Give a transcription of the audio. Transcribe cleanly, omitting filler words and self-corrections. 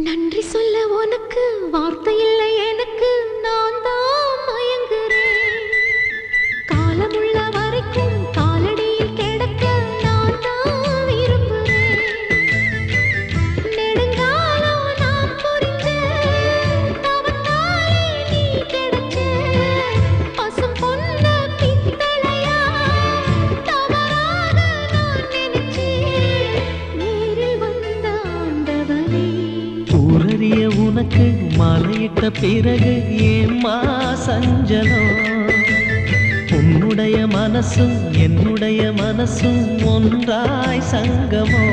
நன்றி சொல்ல உனக்கு வார்த்தை இல்லை எனக்கு, நான் தான் மயங்குறேன். காலமுள்ள வரைக்கும் காலடியில் கிடக்க நான் தான் விரும்புறேன். நெடுங்காலம் நான் புரிஞ்ச தவத்தாலே நீ கிடைச்ச பசும் பொன்ன பித்தளையா தவறாக நான் நினைச்சேன். நேரில் வந்த ஆண்டவனே, ஊரறிய உனக்கு மாலையிட்ட பிறகு ஏம்மா சஞ்சலம்? உன்னுடைய மனசும் என்னுடைய மனசும் ஒன்றாய் சங்கமோ?